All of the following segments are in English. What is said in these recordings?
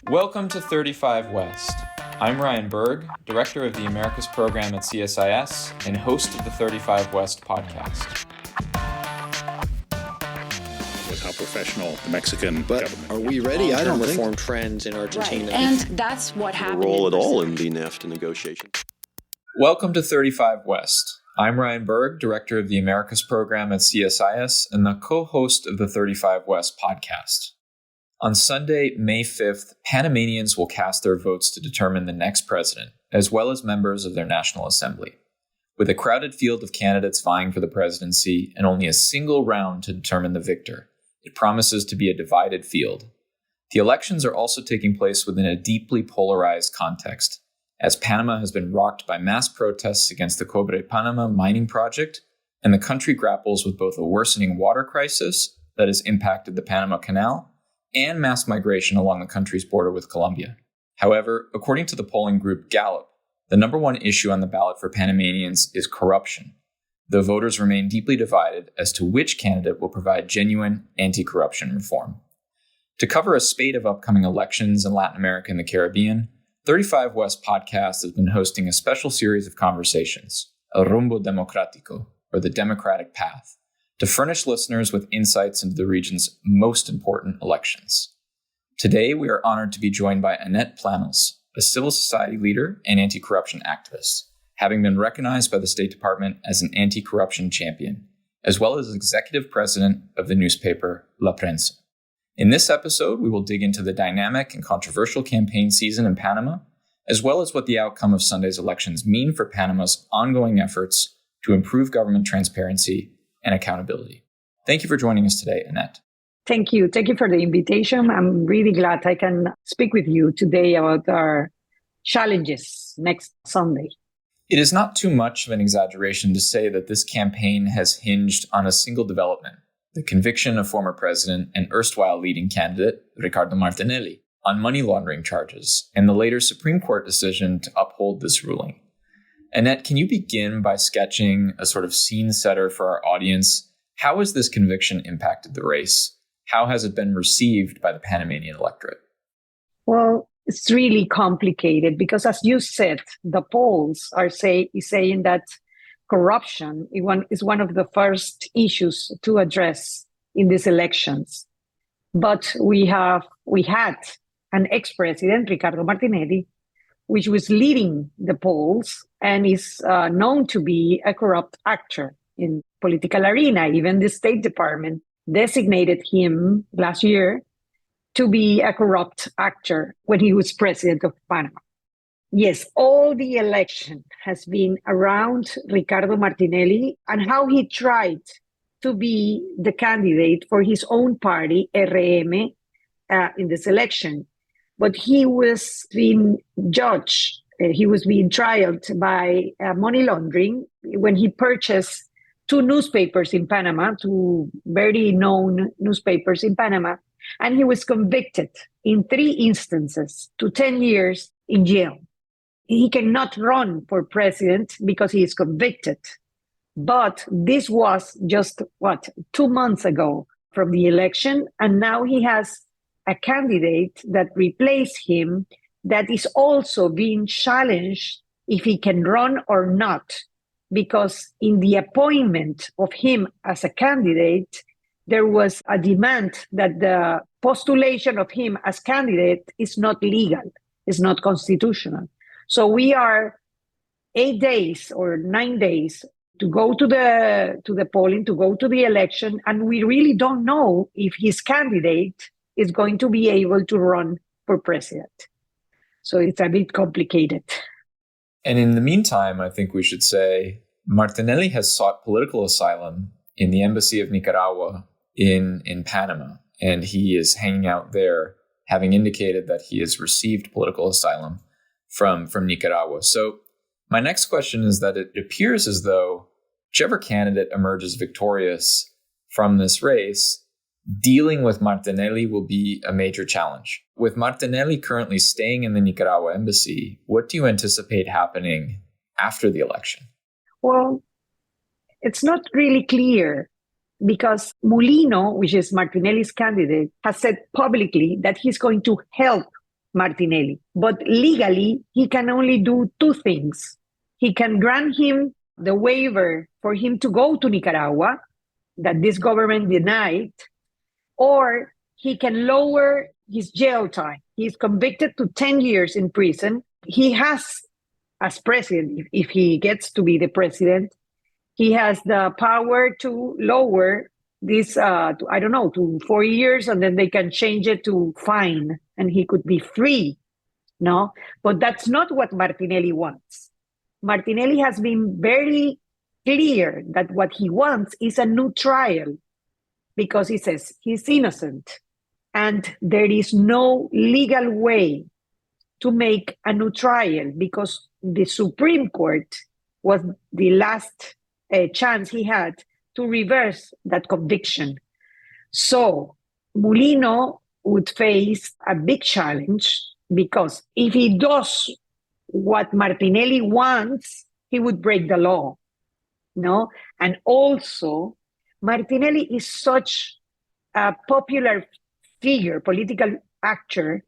Welcome to 35 West. I'm Ryan Berg, Director of the Americas Program at CSIS and host of the 35 West podcast. With how professional the Mexican government. Are we ready? I don't reform think. trends in Argentina. Right. And that's what happened. Role at all in the NAFTA negotiations. Welcome to 35 West. I'm Ryan Berg, Director of the Americas Program at CSIS and the co-host of the 35 West podcast. On Sunday, May 5th, Panamanians will cast their votes to determine the next president, as well as members of their National Assembly. With a crowded field of candidates vying for the presidency and only a single round to determine the victor, it promises to be a divided field. The elections are also taking place within a deeply polarized context, as Panama has been rocked by mass protests against the Cobre Panama Mining project, and the country grapples with both a worsening water crisis that has impacted the Panama Canal and mass migration along the country's border with Colombia. However, according to the polling group Gallup, the number one issue on the ballot for Panamanians is corruption, though voters remain deeply divided as to which candidate will provide genuine anti-corruption reform. To cover a spate of upcoming elections in Latin America and the Caribbean, 35 West podcast has been hosting a special series of conversations, El Rumbo Democrático, or the Democratic Path, to furnish listeners with insights into the region's most important elections. Today, we are honored to be joined by Annette Planells, a civil society leader and anti-corruption activist, having been recognized by the State Department as an anti-corruption champion, as well as executive president of the newspaper La Prensa. In this episode, we will dig into the dynamic and controversial campaign season in Panama, as well as what the outcome of Sunday's elections mean for Panama's ongoing efforts to improve government transparency and accountability. Thank you for joining us today, Annette. Thank you. Thank you for the invitation. I'm really glad I can speak with you today about our challenges next Sunday. It is not too much of an exaggeration to say that this campaign has hinged on a single development: the conviction of former president and erstwhile leading candidate Ricardo Martinelli on money laundering charges, and the later Supreme Court decision to uphold this ruling. Annette, can you begin by sketching a sort of scene setter for our audience? How has this conviction impacted the race? How has it been received by the Panamanian electorate? Well, it's really complicated because, as you said, the polls are saying that corruption is one of the first issues to address in these elections. But we had an ex-president, Ricardo Martinelli, which was leading the polls and is known to be a corrupt actor in political arena. Even the State Department designated him last year to be a corrupt actor when he was president of Panama. Yes, all the election has been around Ricardo Martinelli and how he tried to be the candidate for his own party, RM, in this election. But he was being judged, he was being trialed by money laundering when he purchased two newspapers in Panama, two very known newspapers in Panama, and he was convicted in 3 instances to 10 years in jail. He cannot run for president because he is convicted. But this was just, 2 months ago from the election. And now he has a candidate that replaced him that is also being challenged if he can run or not. Because in the appointment of him as a candidate, there was a demand that the postulation of him as candidate is not legal, is not constitutional. So we are 8 days or 9 days to go to the polling, to go to the election, and we really don't know if his candidate is going to be able to run for president. So it's a bit complicated. And in the meantime, I think we should say Martinelli has sought political asylum in the embassy of Nicaragua in Panama, and he is hanging out there, having indicated that he has received political asylum from Nicaragua. So my next question is that it appears as though whichever candidate emerges victorious from this race, dealing with Martinelli will be a major challenge. With Martinelli currently staying in the Nicaragua embassy, what do you anticipate happening after the election? Well, it's not really clear because Molino, which is Martinelli's candidate, has said publicly that he's going to help Martinelli. But legally, he can only do two things. He can grant him the waiver for him to go to Nicaragua that this government denied, or he can lower his jail time. He's convicted to 10 years in prison. He has, as president, if he gets to be the president, he has the power to lower this, to 4 years, and then they can change it to fine, and he could be free. No, but that's not what Martinelli wants. Martinelli has been very clear that what he wants is a new trial, because he says he's innocent and there is no legal way to make a new trial, because the Supreme Court was the last chance he had to reverse that conviction. So Mulino would face a big challenge, because if he does what Martinelli wants, he would break the law. No? And also, Martinelli is such a popular figure, political actor,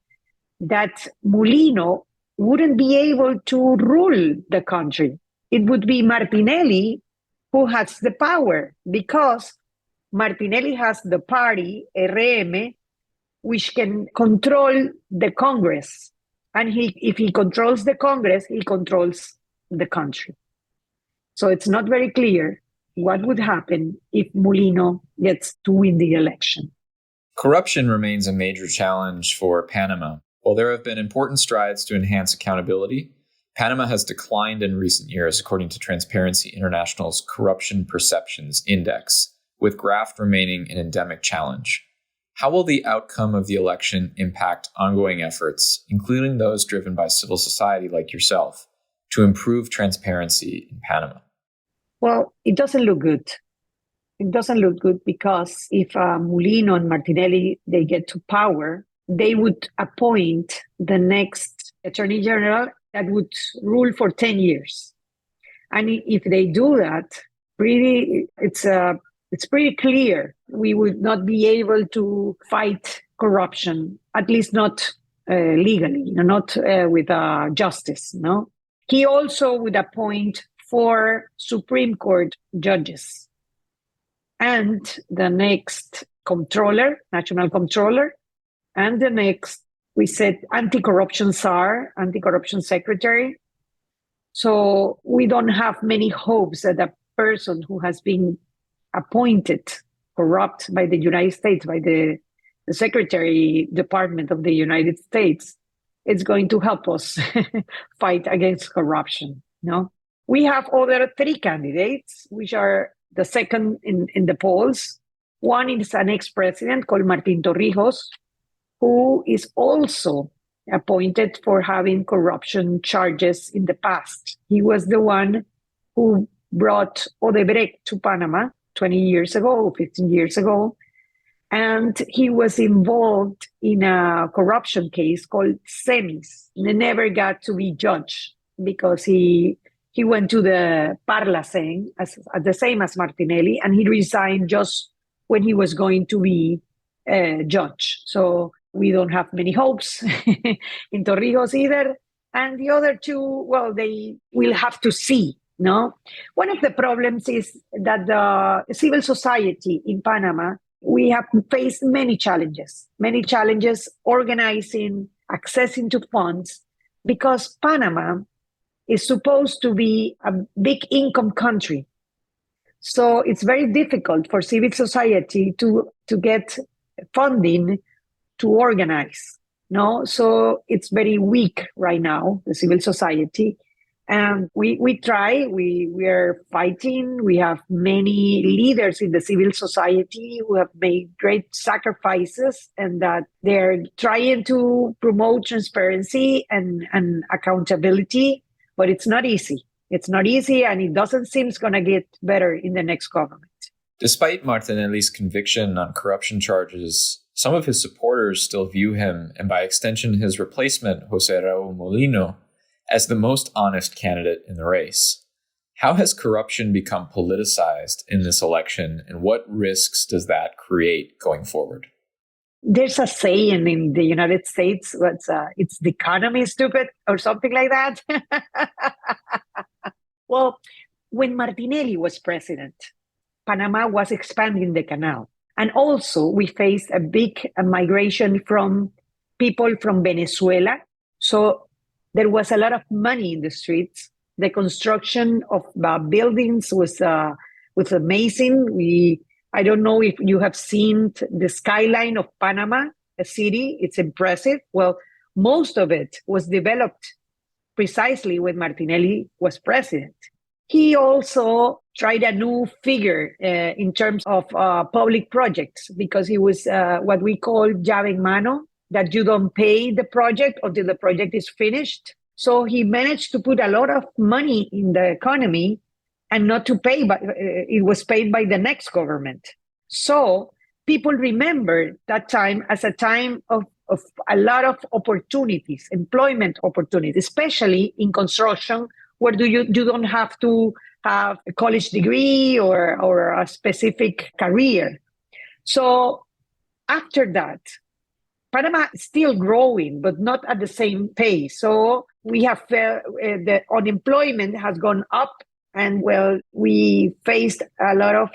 that Mulino wouldn't be able to rule the country. It would be Martinelli who has the power, because Martinelli has the party, RM, which can control the Congress. And if he controls the Congress, he controls the country. So it's not very clear what would happen if Mulino gets to win the election. Corruption remains a major challenge for Panama. While there have been important strides to enhance accountability, Panama has declined in recent years, according to Transparency International's Corruption Perceptions Index, with graft remaining an endemic challenge. How will the outcome of the election impact ongoing efforts, including those driven by civil society like yourself, to improve transparency in Panama? Well, it doesn't look good. It doesn't look good because if Mulino and Martinelli, they get to power, they would appoint the next attorney general that would rule for 10 years. And if they do that, it's pretty clear we would not be able to fight corruption, at least not legally, not with justice. No, he also would appoint 4 Supreme Court judges and the next comptroller, national comptroller, and the next, we said, anticorruption czar, anticorruption secretary. So we don't have many hopes that a person who has been appointed corrupt by the United States, by the Secretary Department of the United States, is going to help us fight against corruption. No, we have other 3 candidates, which are the second in the polls. One is an ex-president called Martín Torrijos, who is also appointed for having corruption charges in the past. He was the one who brought Odebrecht to Panama 20 years ago, 15 years ago. And he was involved in a corruption case called Semis. He never got to be judged because he went to the Parlacén, as the same as Martinelli, and he resigned just when he was going to be judge. So we don't have many hopes in Torrijos either. And the other 2, well, they will have to see. No, one of the problems is that the civil society in Panama, we have faced many challenges organizing, accessing to funds, because Panama is supposed to be a big income country. So it's very difficult for civil society to get funding to organize. No, so it's very weak right now, the civil society. And we try, we are fighting. We have many leaders in the civil society who have made great sacrifices, and that they're trying to promote transparency and accountability, but it's not easy. It's not easy, and it doesn't seem it's going to get better in the next government. Despite Martinelli's conviction on corruption charges, some of his supporters still view him, and by extension his replacement, José Raúl Mulino, as the most honest candidate in the race. How has corruption become politicized in this election, and what risks does that create going forward? There's a saying in the United States, it's the economy stupid or something like that. Well, when Martinelli was president, Panama was expanding the canal. And also we faced a big migration from people from Venezuela. So there was a lot of money in the streets. The construction of buildings was amazing. I don't know if you have seen the skyline of Panama, a city. It's impressive. Well, most of it was developed precisely when Martinelli was president. He also tried a new figure in terms of public projects, because he was what we call llave en mano, that you don't pay the project until the project is finished. So he managed to put a lot of money in the economy and not to pay, but it was paid by the next government. So people remember that time as a time of a lot of opportunities, employment opportunities, especially in construction, where you don't have to have a college degree or a specific career. So after that, Panama is still growing, but not at the same pace. So we have the unemployment has gone up, and we faced a lot of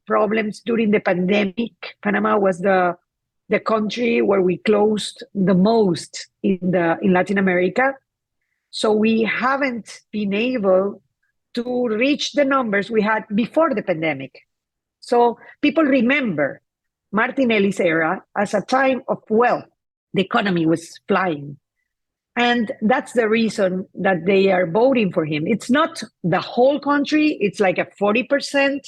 problems during the pandemic. Panama was the country where we closed the most in Latin America. So we haven't been able to reach the numbers we had before the pandemic. So people remember Martinelli's era as a time of wealth. The economy was flying. And that's the reason that they are voting for him. It's not the whole country. It's like a 40%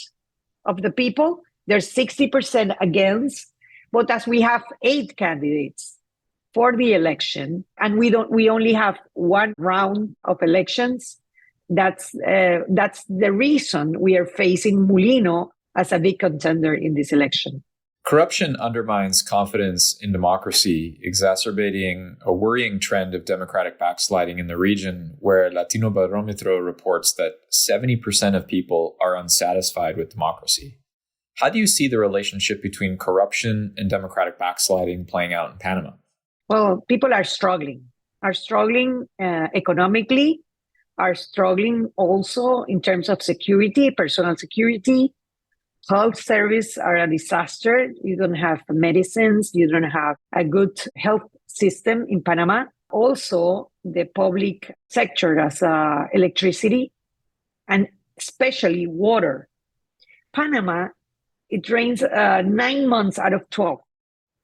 of the people. There's 60% against. But as we have 8 candidates for the election, and we only have one round of elections, that's the reason we are facing Mulino as a big contender in this election. Corruption undermines confidence in democracy, exacerbating a worrying trend of democratic backsliding in the region, where Latino Barometro reports that 70% of people are unsatisfied with democracy. How do you see the relationship between corruption and democratic backsliding playing out in Panama? Well, people are struggling economically, are struggling also in terms of security, personal security. Health services are a disaster. You don't have medicines. You don't have a good health system in Panama. Also, the public sector as electricity and especially water. Panama, it rains 9 months out of 12,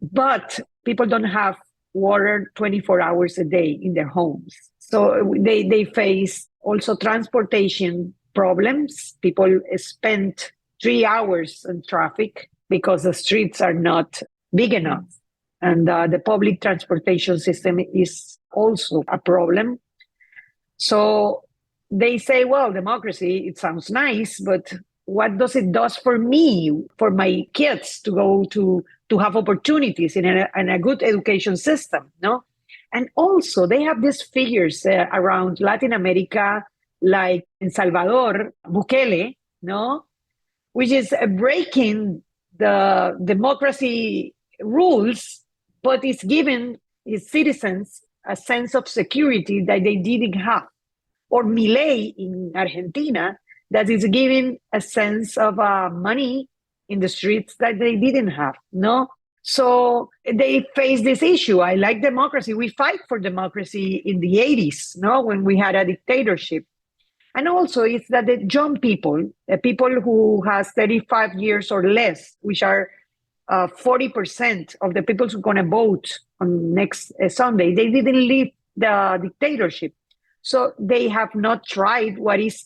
but people don't have water 24 hours a day in their homes. So they face also transportation problems. People spend 3 hours in traffic because the streets are not big enough. And the public transportation system is also a problem. So they say, well, democracy, it sounds nice, but what does it do for me, for my kids to go to have opportunities in a good education system, no? And also they have these figures around Latin America, like in Salvador, Bukele, no? Which is breaking the democracy rules, but it's giving its citizens a sense of security that they didn't have. Or Milei in Argentina, that is giving a sense of money in the streets that they didn't have, no? So they face this issue. I like democracy. We fight for democracy in the 80s, no, when we had a dictatorship. And also it's that the young people, people who has 35 years or less, which are 40% of the people who are going to vote on next Sunday, they didn't leave the dictatorship. So they have not tried what is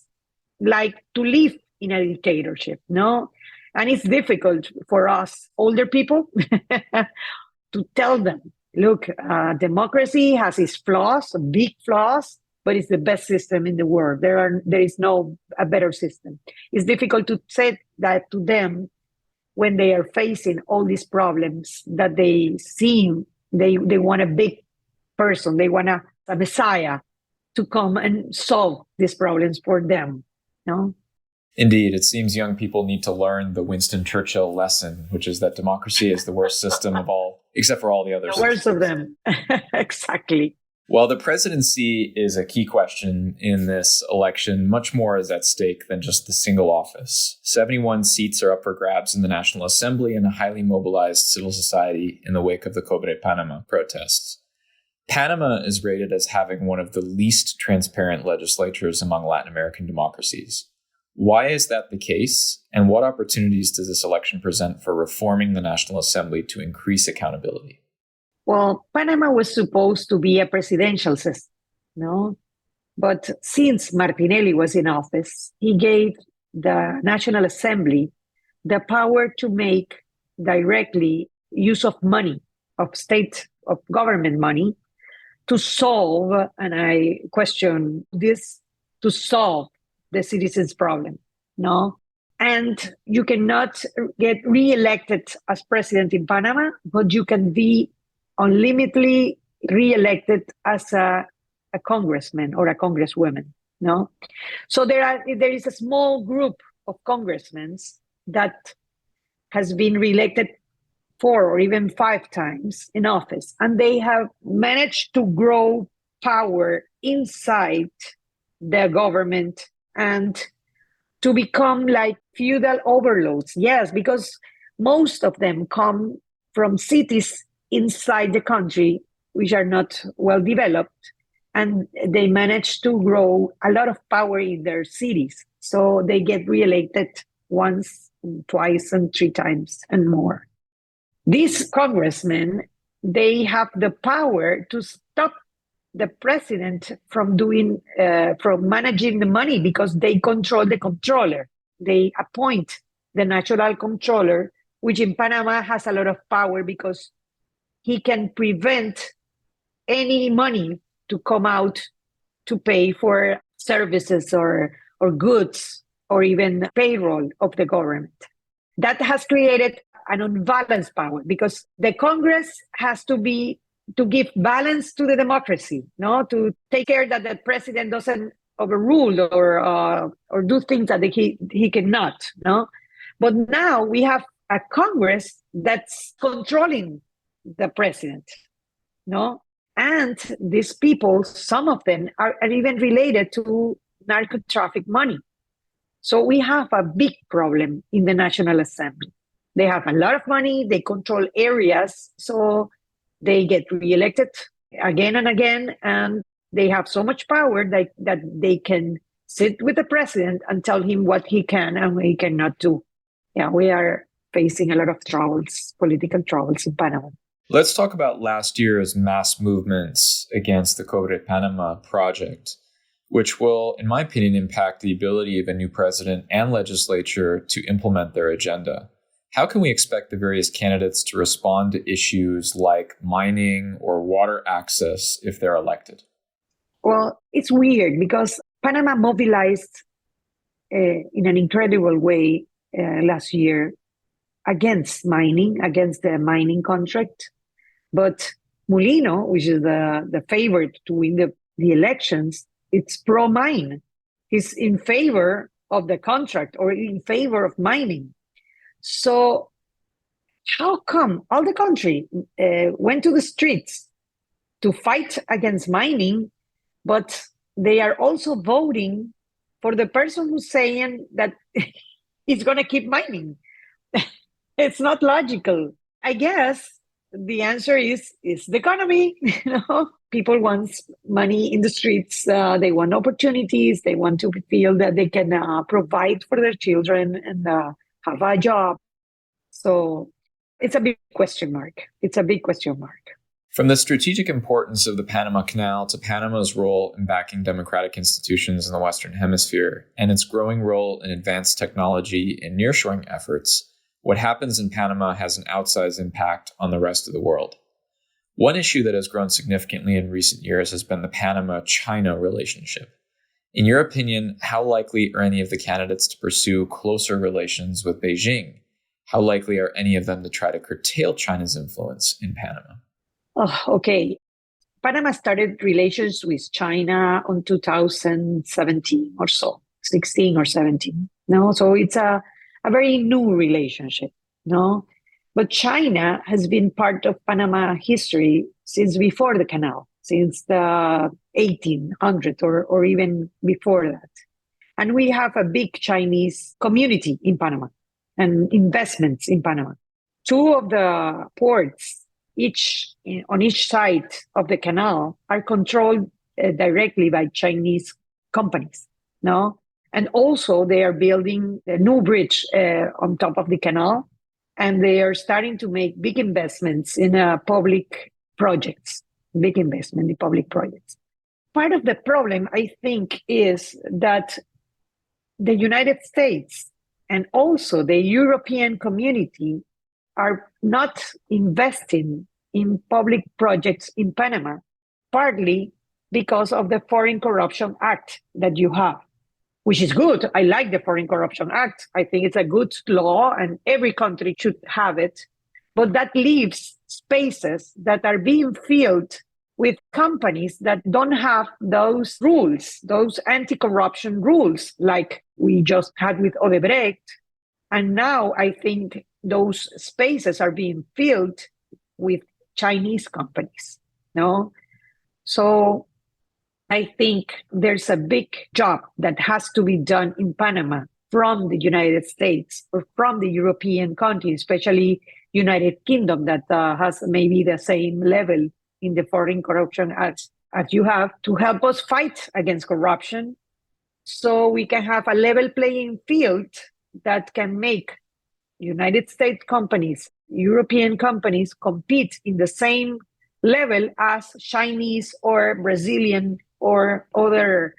like to live in a dictatorship, no? And it's difficult for us older people to tell them, look, democracy has its flaws, big flaws, but it's the best system in the world. There is no a better system. It's difficult to say that to them when they are facing all these problems that they see. They want a big person. They want a messiah to come and solve these problems for them. No? Indeed, it seems young people need to learn the Winston Churchill lesson, which is that democracy is the worst system of all. Except for all the others. The worst of them. Exactly. Well, the presidency is a key question in this election. Much more is at stake than just the single office. 71 seats are up for grabs in the National Assembly and a highly mobilized civil society in the wake of the Cobre Panama protests. Panama is rated as having one of the least transparent legislatures among Latin American democracies. Why is that the case? And what opportunities does this election present for reforming the National Assembly to increase accountability? Well, Panama was supposed to be a presidential system, no? But since Martinelli was in office, he gave the National Assembly the power to make directly use of money, of government money, to solve, and I question this, to solve the citizens' problem, no? And you cannot get re-elected as president in Panama, but you can be unlimitedly re-elected as a congressman or a congresswoman, no? So there is a small group of congressmen that has been re-elected 4 or even 5 times in office, and they have managed to grow power inside the government and to become like feudal overlords. Yes, because most of them come from cities inside the country, which are not well developed, and they manage to grow a lot of power in their cities. So they get re-elected once, twice, and 3 times and more. These congressmen, they have the power to stop the president from managing the money because they control the controller. They appoint the national controller, which in Panama has a lot of power because he can prevent any money to come out to pay for services or goods or even payroll of the government. That has created an unbalanced power because the Congress has to give balance to the democracy, no, to take care that the president doesn't overrule or do things that he cannot, no. But now we have a Congress that's controlling the president, no? And these people, some of them are even related to narco traffic money. So we have a big problem in the National Assembly. They have a lot of money, they control areas, so they get re-elected again and again, and they have so much power that they can sit with the president and tell him what he can and what he cannot do. Yeah, we are facing a lot of troubles, political troubles in Panama. Let's talk about last year's mass movements against the Cobre Panama project, which will, in my opinion, impact the ability of a new president and legislature to implement their agenda. How can we expect the various candidates to respond to issues like mining or water access if they're elected? Well, it's weird because Panama mobilized in an incredible way last year against the mining contract. But Molino, which is the favorite to win the elections, it's pro-mine. He's in favor of the contract or in favor of mining. So how come all the country went to the streets to fight against mining, but they are also voting for the person who's saying that he's going to keep mining? It's not logical. I guess the answer is the economy. People want money in the streets. They want opportunities. They want to feel that they can provide for their children and have a job. So it's a big question mark. From the strategic importance of the Panama Canal to Panama's role in backing democratic institutions in the Western Hemisphere and its growing role in advanced technology and nearshoring efforts, what happens in Panama has an outsized impact on the rest of the world. One issue that has grown significantly in recent years has been the Panama-China relationship. In your opinion, how likely are any of the candidates to pursue closer relations with Beijing? How likely are any of them to try to curtail China's influence in Panama? Oh, okay. Panama started relations with China in 2017 or so, 16 or 17. No, so it's a very new relationship. No, But China has been part of Panama history since before the canal, since the 1800s or even before that. And we have a big Chinese community in Panama and investments in Panama. Two of the ports, on each side of the canal, are controlled directly by Chinese companies. No, and also they are building a new bridge on top of the canal, and they are starting to make big investments in public projects. Big investment in public projects. Part of the problem, I think, is that the United States and also the European community are not investing in public projects in Panama, partly because of the Foreign Corruption Act that you have, which is good. I like the Foreign Corruption Act. I think it's a good law and every country should have it. But that leaves spaces that are being filled with companies that don't have those rules, those anti-corruption rules, like we just had with Odebrecht. And now I think those spaces are being filled with Chinese companies. No? So I think there's a big job that has to be done in Panama from the United States or from the European countries, especially United Kingdom, that has maybe the same level in the Foreign Corruption Act as you have, to help us fight against corruption so we can have a level playing field that can make United States companies, European companies compete in the same level as Chinese or Brazilian or other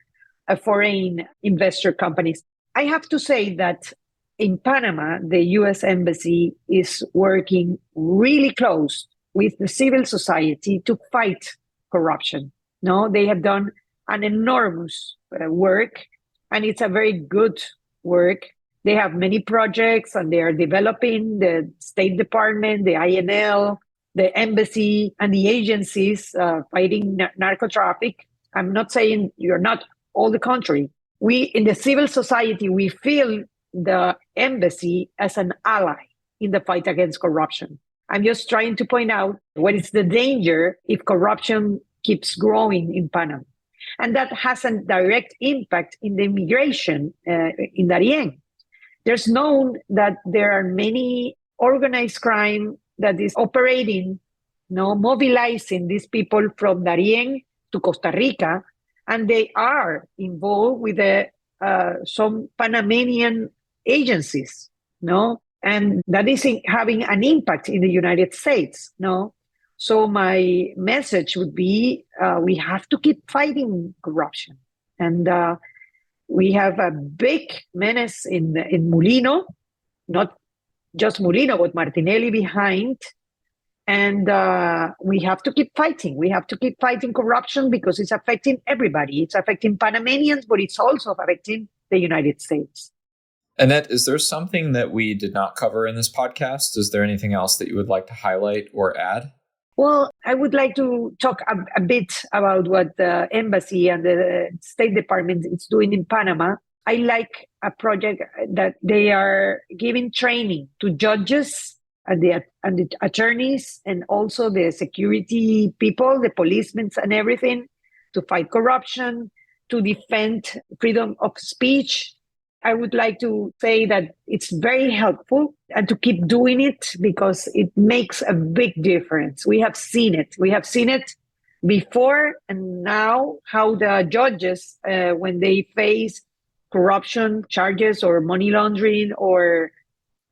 foreign investor companies. I have to say that in Panama, the U.S. Embassy is working really close with the civil society to fight corruption. No, they have done an enormous work, and it's a very good work. They have many projects, and they are developing the State Department, the INL, the embassy, and the agencies fighting narco traffic. I'm not saying you're not, all the contrary. We, in the civil society, we feel the embassy as an ally in the fight against corruption. I'm just trying to point out what is the danger if corruption keeps growing in Panama. And that has a direct impact in the immigration in Darién. There's known that there are many organized crime that is operating, mobilizing these people from Darién to Costa Rica, and they are involved with some Panamanian agencies, and that is having an impact in the United States, So my message would be, we have to keep fighting corruption. And we have a big menace in Molino, not just Molino, but Martinelli behind. And we have to keep fighting. We have to keep fighting corruption because it's affecting everybody. It's affecting Panamanians, but it's also affecting the United States. Annette, is there something that we did not cover in this podcast? Is there anything else that you would like to highlight or add? Well, I would like to talk a bit about what the embassy and the State Department is doing in Panama. I like a project that they are giving training to judges and the attorneys and also the security people, the policemen and everything, to fight corruption, to defend freedom of speech. I would like to say that it's very helpful and to keep doing it because it makes a big difference. We have seen it. We have seen it before and now, how the judges, when they face corruption charges or money laundering or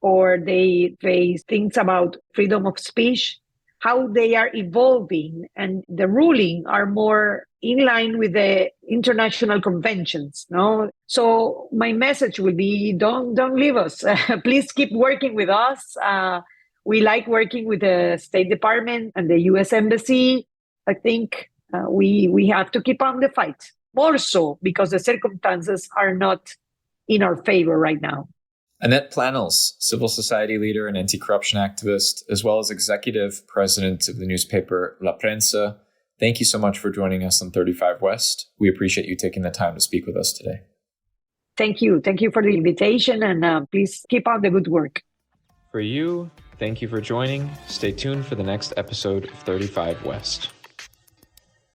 they face things about freedom of speech, how they are evolving and the ruling are more in line with the international conventions. So my message would be, don't leave us. Please keep working with us. We like working with the State Department and the U.S. Embassy. I think we have to keep on the fight. More so because the circumstances are not in our favor right now. Annette Planells, civil society leader and anti-corruption activist, as well as executive president of the newspaper La Prensa. Thank you so much for joining us on 35 West. We appreciate you taking the time to speak with us today. Thank you. Thank you for the invitation, and please keep on the good work. For you, Thank you for joining. Stay tuned for the next episode of 35 West.